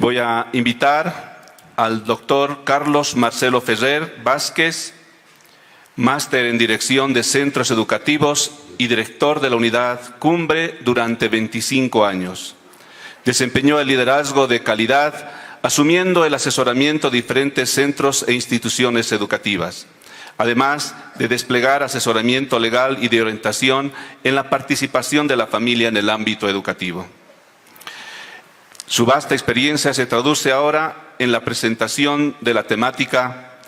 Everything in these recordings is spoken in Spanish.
Voy a invitar al doctor Carlos Marcelo Ferrer Vázquez, máster en Dirección de Centros Educativos y director de la Unidad Cumbre durante 25 años. Desempeñó el liderazgo de calidad, asumiendo el asesoramiento de diferentes centros e instituciones educativas, además de desplegar asesoramiento legal y de orientación en la participación de la familia en el ámbito educativo. Su vasta experiencia se traduce ahora en la presentación de la temática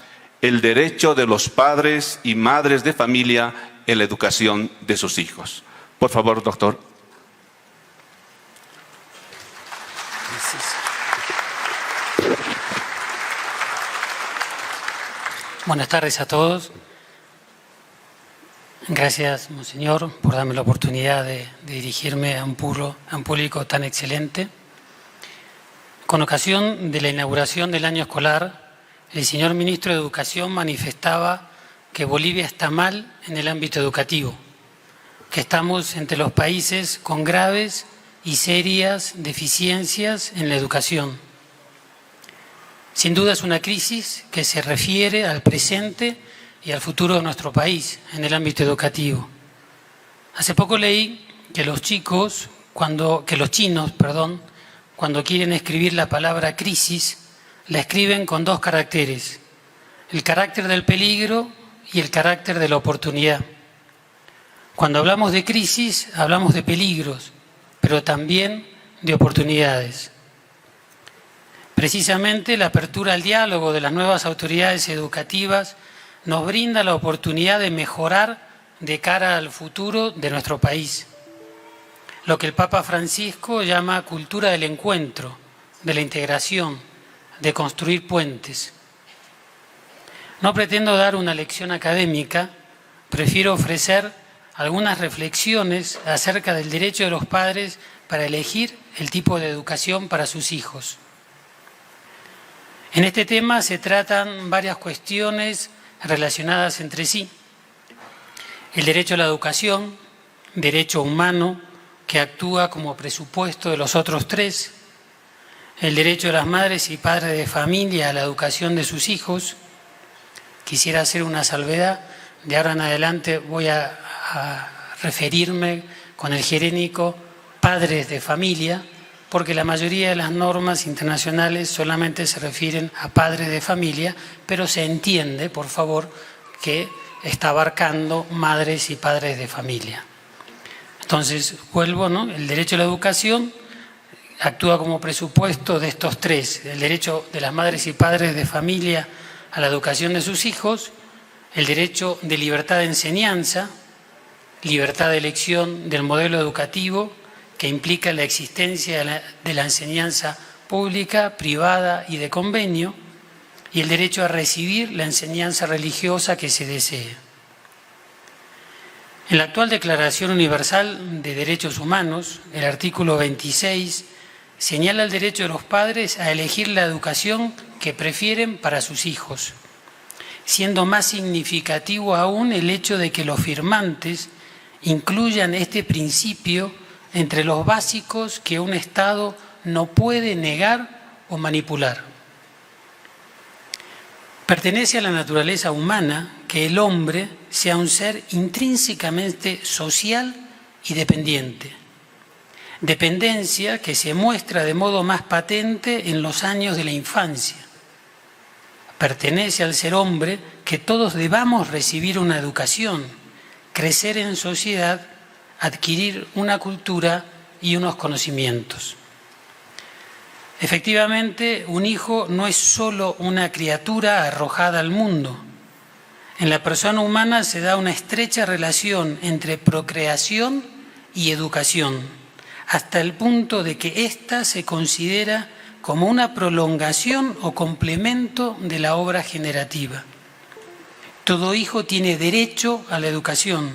El derecho de los padres y madres de familia en la educación de sus hijos. Por favor, doctor. Buenas tardes a todos. Gracias, Monseñor, por darme la oportunidad de dirigirme a un público tan excelente. Con ocasión de la inauguración del año escolar, el señor Ministro de Educación manifestaba que Bolivia está mal en el ámbito educativo, que estamos entre los países con graves y serias deficiencias en la educación. Sin duda es una crisis que se refiere al presente y al futuro de nuestro país en el ámbito educativo. Hace poco leí que los chinos, cuando quieren escribir la palabra crisis, la escriben con dos caracteres: el carácter del peligro y el carácter de la oportunidad. Cuando hablamos de crisis, hablamos de peligros, pero también de oportunidades. Precisamente la apertura al diálogo de las nuevas autoridades educativas nos brinda la oportunidad de mejorar de cara al futuro de nuestro país. Lo que el Papa Francisco llama cultura del encuentro, de la integración, de construir puentes. No pretendo dar una lección académica, prefiero ofrecer algunas reflexiones acerca del derecho de los padres para elegir el tipo de educación para sus hijos. En este tema se tratan varias cuestiones relacionadas entre sí. El derecho a la educación, derecho humano que actúa como presupuesto de los otros tres. El derecho de las madres y padres de familia a la educación de sus hijos. Quisiera hacer una salvedad, de ahora en adelante voy a referirme con el jerénico padres de familia, porque la mayoría de las normas internacionales solamente se refieren a padres de familia, pero se entiende, por favor, que está abarcando madres y padres de familia. Entonces, vuelvo, ¿no? El derecho a la educación actúa como presupuesto de estos tres: el derecho de las madres y padres de familia a la educación de sus hijos, el derecho de libertad de enseñanza, libertad de elección del modelo educativo, que implica la existencia de la enseñanza pública, privada y de convenio, y el derecho a recibir la enseñanza religiosa que se desee. En la actual Declaración Universal de Derechos Humanos, el artículo 26 señala el derecho de los padres a elegir la educación que prefieren para sus hijos, siendo más significativo aún el hecho de que los firmantes incluyan este principio entre los básicos que un Estado no puede negar o manipular. Pertenece a la naturaleza humana que el hombre sea un ser intrínsecamente social y dependiente. Dependencia que se muestra de modo más patente en los años de la infancia. Pertenece al ser hombre que todos debamos recibir una educación, crecer en sociedad, adquirir una cultura y unos conocimientos. Efectivamente, un hijo no es solo una criatura arrojada al mundo. En la persona humana se da una estrecha relación entre procreación y educación, hasta el punto de que ésta se considera como una prolongación o complemento de la obra generativa. Todo hijo tiene derecho a la educación,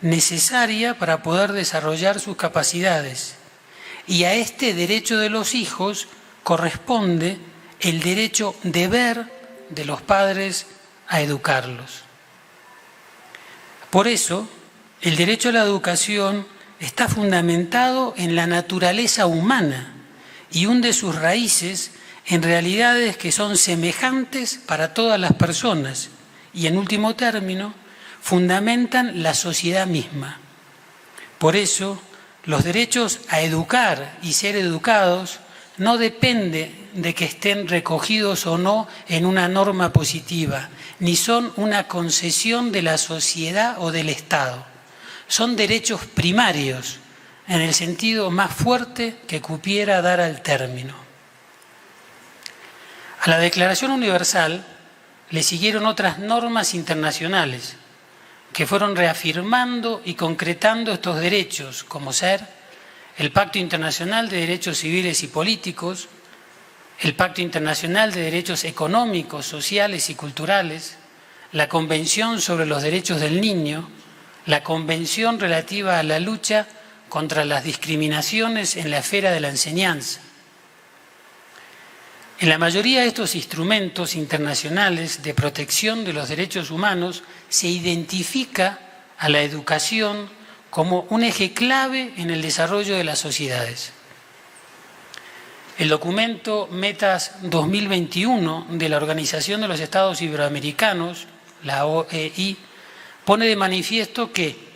necesaria para poder desarrollar sus capacidades, y a este derecho de los hijos corresponde el derecho deber de los padres a educarlos. Por eso, el derecho a la educación está fundamentado en la naturaleza humana y hunde sus raíces en realidades que son semejantes para todas las personas y, en último término, fundamentan la sociedad misma. Por eso, los derechos a educar y ser educados no dependen de que estén recogidos o no en una norma positiva, ni son una concesión de la sociedad o del Estado. Son derechos primarios, en el sentido más fuerte que cupiera dar al término. A la Declaración Universal le siguieron otras normas internacionales que fueron reafirmando y concretando estos derechos, como ser el Pacto Internacional de Derechos Civiles y Políticos, el Pacto Internacional de Derechos Económicos, Sociales y Culturales, la Convención sobre los Derechos del Niño, la Convención relativa a la lucha contra las discriminaciones en la esfera de la enseñanza. En la mayoría de estos instrumentos internacionales de protección de los derechos humanos se identifica a la educación como un eje clave en el desarrollo de las sociedades. El documento Metas 2021 de la Organización de los Estados Iberoamericanos, la OEI, pone de manifiesto que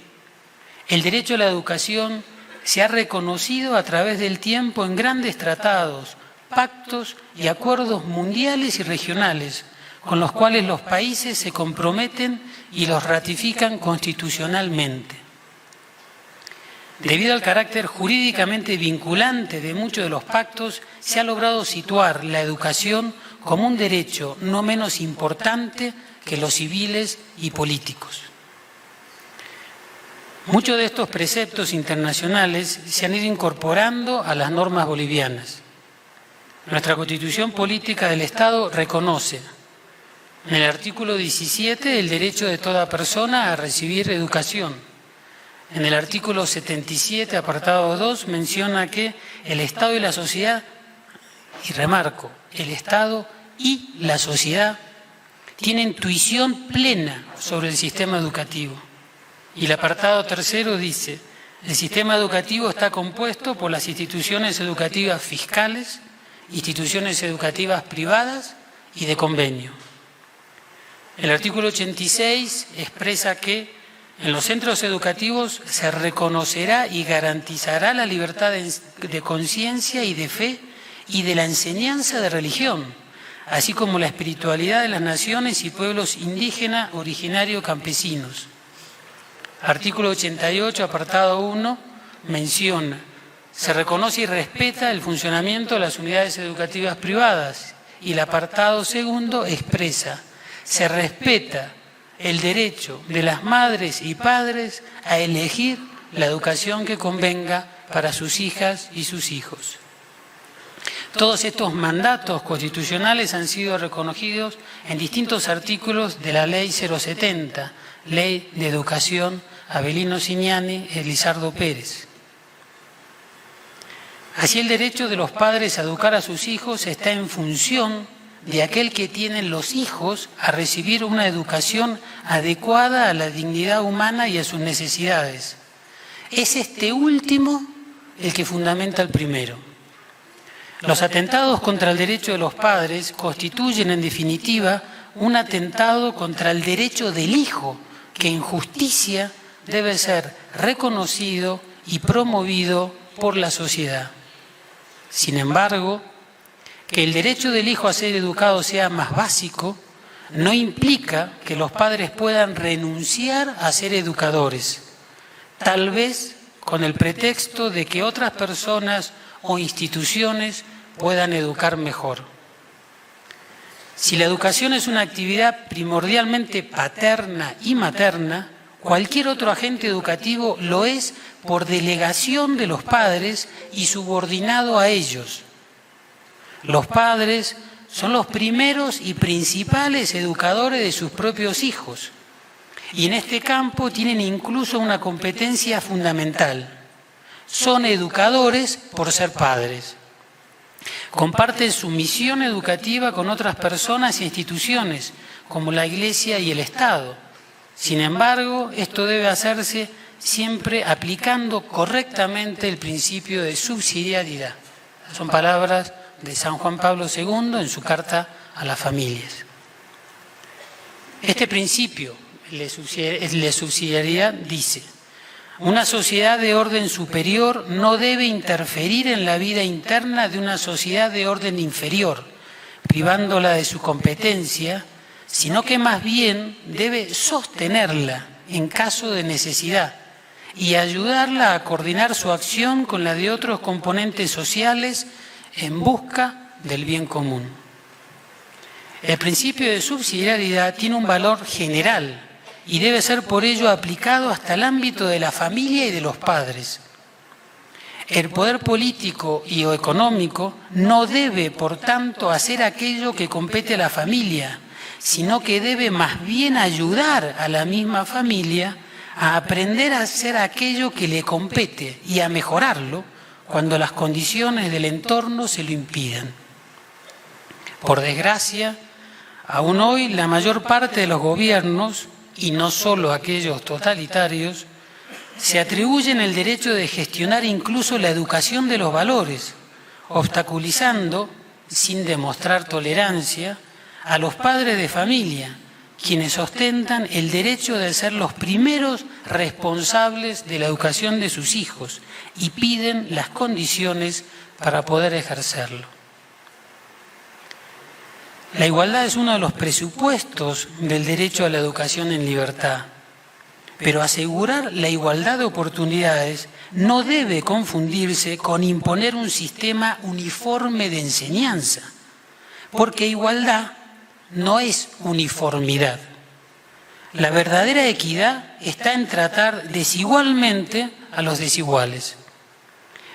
el derecho a la educación se ha reconocido a través del tiempo en grandes tratados, pactos y acuerdos mundiales y regionales, con los cuales los países se comprometen y los ratifican constitucionalmente. Debido al carácter jurídicamente vinculante de muchos de los pactos, se ha logrado situar la educación como un derecho no menos importante que los civiles y políticos. Muchos de estos preceptos internacionales se han ido incorporando a las normas bolivianas. Nuestra Constitución Política del Estado reconoce en el artículo 17 el derecho de toda persona a recibir educación. En el artículo 77, apartado 2, menciona que el Estado y la sociedad, y remarco, el Estado y la sociedad tienen tuición plena sobre el sistema educativo. Y el apartado 3 dice, el sistema educativo está compuesto por las instituciones educativas fiscales, instituciones educativas privadas y de convenio. El artículo 86 expresa que en los centros educativos se reconocerá y garantizará la libertad de conciencia y de fe y de la enseñanza de religión, así como la espiritualidad de las naciones y pueblos indígenas, originarios, campesinos. Artículo 88, apartado 1, menciona, se reconoce y respeta el funcionamiento de las unidades educativas privadas, y el apartado 2 expresa, se respeta el derecho de las madres y padres a elegir la educación que convenga para sus hijas y sus hijos. Todos estos mandatos constitucionales han sido reconocidos en distintos artículos de la Ley 070, Ley de Educación, Avelino Cignani, Elizardo Pérez. Así el derecho de los padres a educar a sus hijos está en función de aquel que tienen los hijos a recibir una educación adecuada a la dignidad humana y a sus necesidades. Es este último el que fundamenta el primero. Los atentados contra el derecho de los padres constituyen en definitiva un atentado contra el derecho del hijo, que en justicia debe ser reconocido y promovido por la sociedad. Sin embargo, que el derecho del hijo a ser educado sea más básico no implica que los padres puedan renunciar a ser educadores, tal vez con el pretexto de que otras personas o instituciones puedan educar mejor. Si la educación es una actividad primordialmente paterna y materna, cualquier otro agente educativo lo es por delegación de los padres y subordinado a ellos. Los padres son los primeros y principales educadores de sus propios hijos, y en este campo tienen incluso una competencia fundamental. Son educadores por ser padres. Comparten su misión educativa con otras personas e instituciones, como la Iglesia y el Estado. Sin embargo, esto debe hacerse siempre aplicando correctamente el principio de subsidiariedad. Son palabras de San Juan Pablo II en su carta a las familias. Este principio, el de subsidiariedad, dice: una sociedad de orden superior no debe interferir en la vida interna de una sociedad de orden inferior, privándola de su competencia, sino que más bien debe sostenerla en caso de necesidad y ayudarla a coordinar su acción con la de otros componentes sociales en busca del bien común. El principio de subsidiariedad tiene un valor general y debe ser por ello aplicado hasta el ámbito de la familia y de los padres. El poder político y o económico no debe, por tanto, hacer aquello que compete a la familia, sino que debe más bien ayudar a la misma familia a aprender a hacer aquello que le compete y a mejorarlo cuando las condiciones del entorno se lo impidan. Por desgracia, aún hoy la mayor parte de los gobiernos, y no solo aquellos totalitarios, se atribuyen el derecho de gestionar incluso la educación de los valores, obstaculizando, sin demostrar tolerancia, a los padres de familia, quienes ostentan el derecho de ser los primeros responsables de la educación de sus hijos y piden las condiciones para poder ejercerlo. La igualdad es uno de los presupuestos del derecho a la educación en libertad, pero asegurar la igualdad de oportunidades no debe confundirse con imponer un sistema uniforme de enseñanza, porque igualdad no es uniformidad. La verdadera equidad está en tratar desigualmente a los desiguales.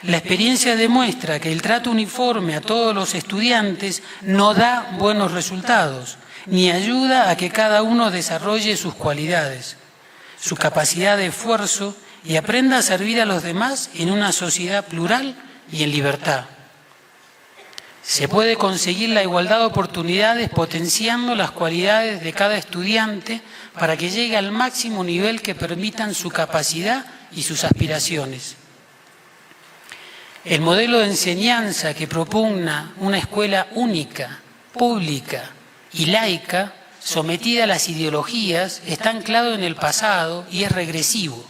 La experiencia demuestra que el trato uniforme a todos los estudiantes no da buenos resultados, ni ayuda a que cada uno desarrolle sus cualidades, su capacidad de esfuerzo y aprenda a servir a los demás en una sociedad plural y en libertad. Se puede conseguir la igualdad de oportunidades potenciando las cualidades de cada estudiante para que llegue al máximo nivel que permitan su capacidad y sus aspiraciones. El modelo de enseñanza que propugna una escuela única, pública y laica, sometida a las ideologías, está anclado en el pasado y es regresivo.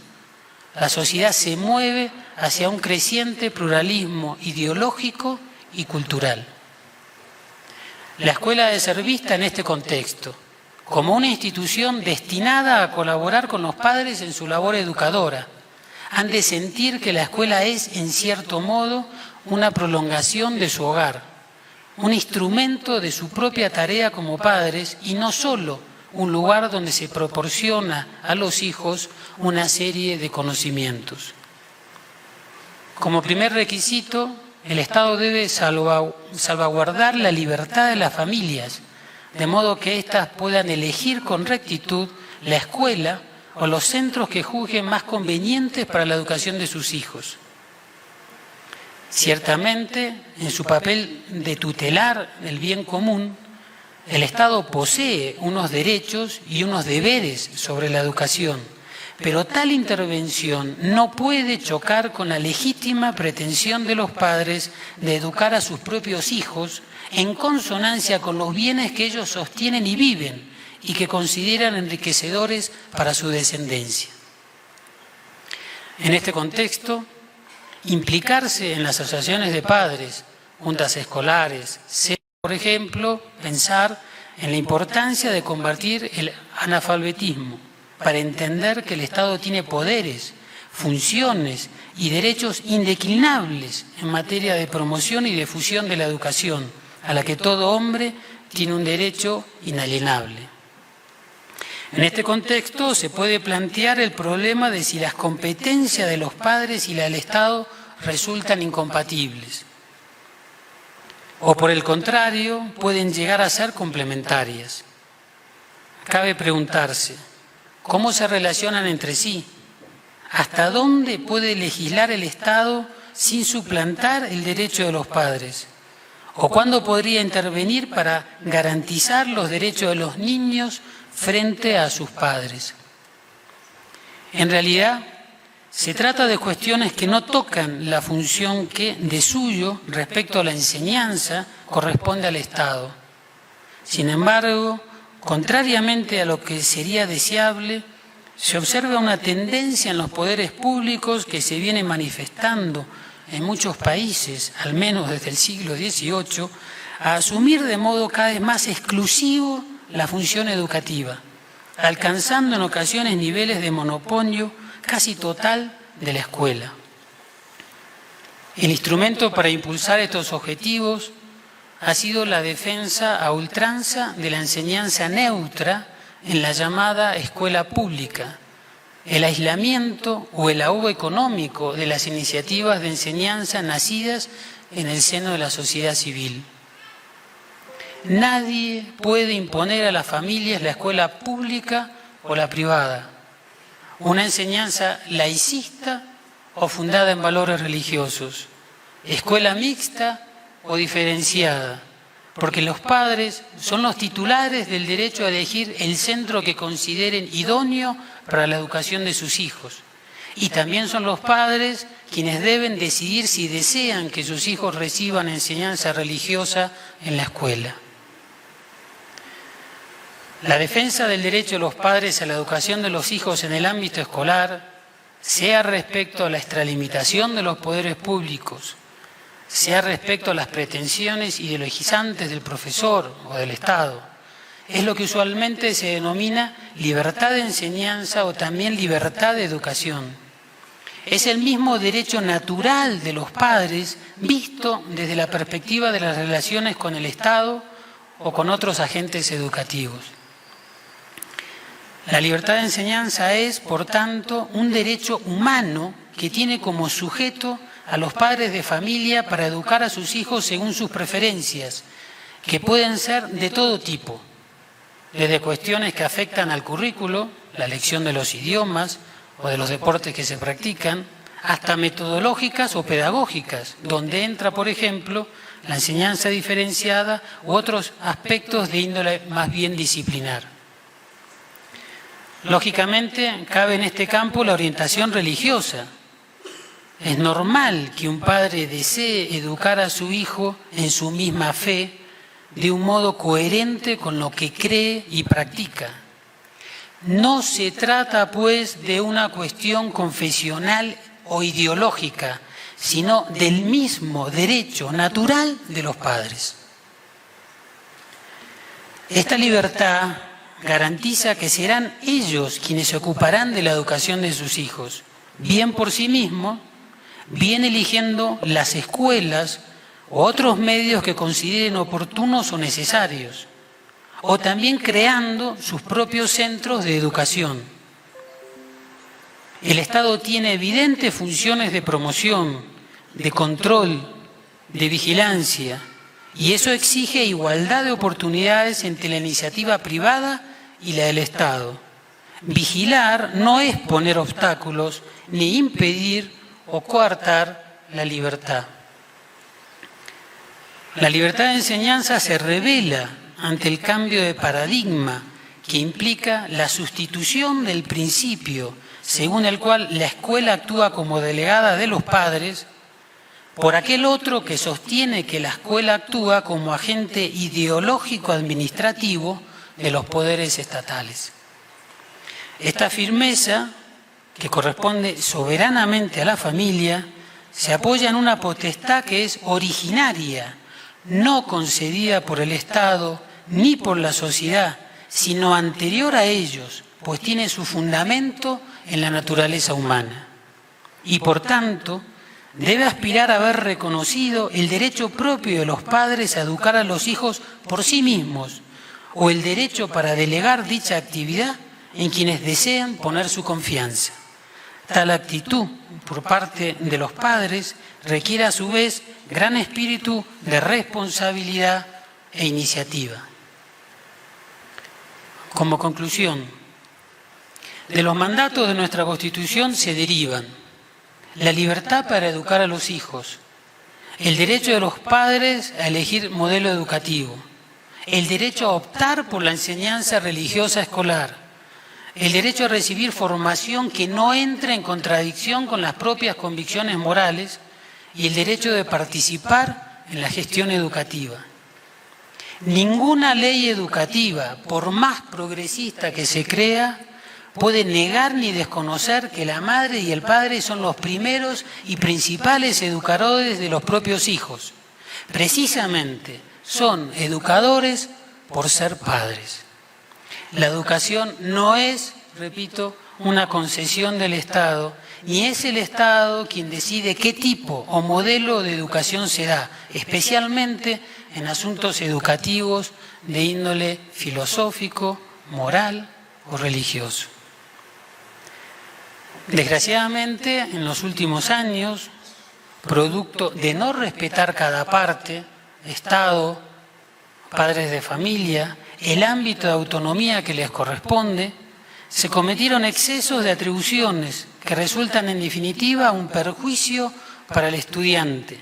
La sociedad se mueve hacia un creciente pluralismo ideológico y cultural. La escuela debe ser vista en este contexto, como una institución destinada a colaborar con los padres en su labor educadora. Han de sentir que la escuela es, en cierto modo, una prolongación de su hogar, un instrumento de su propia tarea como padres y no solo un lugar donde se proporciona a los hijos una serie de conocimientos. Como primer requisito, el Estado debe salvaguardar la libertad de las familias, de modo que éstas puedan elegir con rectitud la escuela o los centros que juzguen más convenientes para la educación de sus hijos. Ciertamente, en su papel de tutelar el bien común, el Estado posee unos derechos y unos deberes sobre la educación, pero tal intervención no puede chocar con la legítima pretensión de los padres de educar a sus propios hijos en consonancia con los bienes que ellos sostienen y viven y que consideran enriquecedores para su descendencia. En este contexto, implicarse en las asociaciones de padres, juntas escolares, por ejemplo, pensar en la importancia de combatir el analfabetismo, para entender que el Estado tiene poderes, funciones y derechos indeclinables en materia de promoción y difusión de la educación, a la que todo hombre tiene un derecho inalienable. En este contexto se puede plantear el problema de si las competencias de los padres y la del Estado resultan incompatibles, o por el contrario, pueden llegar a ser complementarias. Cabe preguntarse, ¿cómo se relacionan entre sí? ¿Hasta dónde puede legislar el Estado sin suplantar el derecho de los padres? ¿O cuándo podría intervenir para garantizar los derechos de los niños frente a sus padres? En realidad, Se trata de cuestiones que no tocan la función que, de suyo, respecto a la enseñanza, corresponde al Estado. Sin embargo, contrariamente a lo que sería deseable, se observa una tendencia en los poderes públicos que se viene manifestando en muchos países, al menos desde el siglo XVIII, a asumir de modo cada vez más exclusivo la función educativa, alcanzando en ocasiones niveles de monopolio casi total de la escuela. El instrumento para impulsar estos objetivos ha sido la defensa a ultranza de la enseñanza neutra en la llamada escuela pública, el aislamiento o el ahogo económico de las iniciativas de enseñanza nacidas en el seno de la sociedad civil. Nadie puede imponer a las familias la escuela pública o la privada, una enseñanza laicista o fundada en valores religiosos, escuela mixta o diferenciada, porque los padres son los titulares del derecho a elegir el centro que consideren idóneo para la educación de sus hijos. Y también son los padres quienes deben decidir si desean que sus hijos reciban enseñanza religiosa en la escuela. La defensa del derecho de los padres a la educación de los hijos en el ámbito escolar, sea respecto a la extralimitación de los poderes públicos, sea respecto a las pretensiones ideologizantes del profesor o del Estado, es lo que usualmente se denomina libertad de enseñanza o también libertad de educación. Es el mismo derecho natural de los padres visto desde la perspectiva de las relaciones con el Estado o con otros agentes educativos. La libertad de enseñanza es, por tanto, un derecho humano que tiene como sujeto a los padres de familia para educar a sus hijos según sus preferencias, que pueden ser de todo tipo, desde cuestiones que afectan al currículo, la elección de los idiomas o de los deportes que se practican, hasta metodológicas o pedagógicas, donde entra, por ejemplo, la enseñanza diferenciada u otros aspectos de índole más bien disciplinar. Lógicamente, cabe en este campo la orientación religiosa. Es normal que un padre desee educar a su hijo en su misma fe de un modo coherente con lo que cree y practica. No se trata, pues, de una cuestión confesional o ideológica, sino del mismo derecho natural de los padres. Esta libertad garantiza que serán ellos quienes se ocuparán de la educación de sus hijos, bien por sí mismos, bien eligiendo las escuelas o otros medios que consideren oportunos o necesarios, o también creando sus propios centros de educación. El Estado tiene evidentes funciones de promoción, de control, de vigilancia, y eso exige igualdad de oportunidades entre la iniciativa privada y la del Estado. Vigilar no es poner obstáculos, ni impedir o coartar la libertad. La libertad de enseñanza se revela ante el cambio de paradigma que implica la sustitución del principio según el cual la escuela actúa como delegada de los padres por aquel otro que sostiene que la escuela actúa como agente ideológico administrativo de los poderes estatales. Esta firmeza, que corresponde soberanamente a la familia, se apoya en una potestad que es originaria, no concedida por el Estado ni por la sociedad, sino anterior a ellos, pues tiene su fundamento en la naturaleza humana. Y por tanto, debe aspirar a haber reconocido el derecho propio de los padres a educar a los hijos por sí mismos, o el derecho para delegar dicha actividad en quienes desean poner su confianza. Tal actitud por parte de los padres requiere a su vez gran espíritu de responsabilidad e iniciativa. Como conclusión, de los mandatos de nuestra Constitución se derivan la libertad para educar a los hijos, el derecho de los padres a elegir modelo educativo, el derecho a optar por la enseñanza religiosa escolar, el derecho a recibir formación que no entre en contradicción con las propias convicciones morales y el derecho de participar en la gestión educativa. Ninguna ley educativa, por más progresista que se crea, puede negar ni desconocer que la madre y el padre son los primeros y principales educadores de los propios hijos. Precisamente son educadores por ser padres. La educación no es, repito, una concesión del Estado, ni es el Estado quien decide qué tipo o modelo de educación se da, especialmente en asuntos educativos de índole filosófico, moral o religioso. Desgraciadamente, en los últimos años, producto de no respetar cada parte, Estado, padres de familia, el ámbito de autonomía que les corresponde, se cometieron excesos de atribuciones que resultan en definitiva un perjuicio para el estudiante.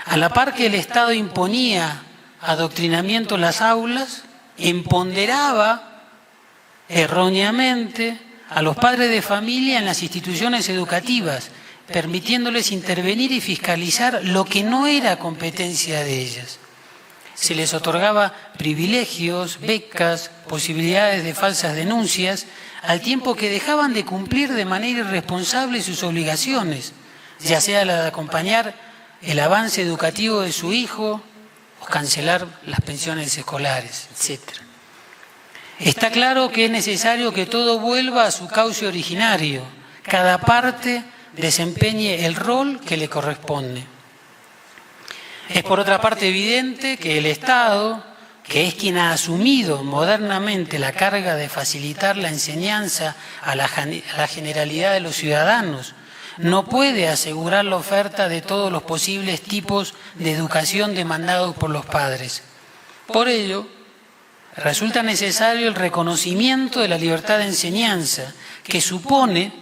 A la par que el Estado imponía adoctrinamiento en las aulas, empoderaba erróneamente a los padres de familia en las instituciones educativas, permitiéndoles intervenir y fiscalizar lo que no era competencia de ellas. Se les otorgaba privilegios, becas, posibilidades de falsas denuncias, al tiempo que dejaban de cumplir de manera irresponsable sus obligaciones, ya sea la de acompañar el avance educativo de su hijo o cancelar las pensiones escolares, etc. Está claro que es necesario que todo vuelva a su cauce originario, cada parte desempeñe el rol que le corresponde. Es por otra parte evidente que el Estado, que es quien ha asumido modernamente la carga de facilitar la enseñanza a la generalidad de los ciudadanos, no puede asegurar la oferta de todos los posibles tipos de educación demandados por los padres. Por ello, resulta necesario el reconocimiento de la libertad de enseñanza, que supone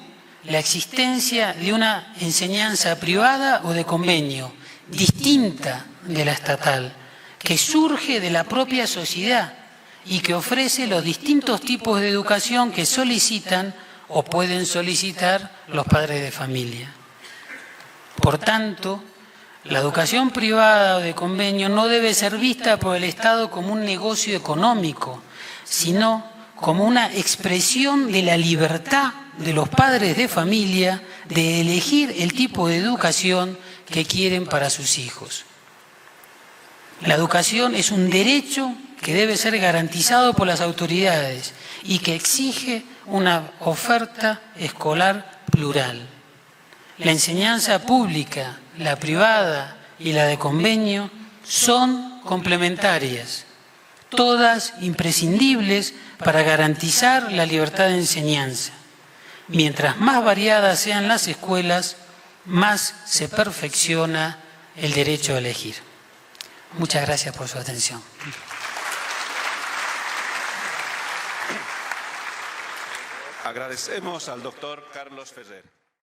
la existencia de una enseñanza privada o de convenio, distinta de la estatal, que surge de la propia sociedad y que ofrece los distintos tipos de educación que solicitan o pueden solicitar los padres de familia. Por tanto, la educación privada o de convenio no debe ser vista por el Estado como un negocio económico, sino como una expresión de la libertad de los padres de familia de elegir el tipo de educación que quieren para sus hijos. La educación es un derecho que debe ser garantizado por las autoridades y que exige una oferta escolar plural. La enseñanza pública, la privada y la de convenio son complementarias, todas imprescindibles para garantizar la libertad de enseñanza. Mientras más variadas sean las escuelas, más se perfecciona el derecho a elegir. Muchas gracias por su atención. Agradecemos al doctor Carlos Ferrer.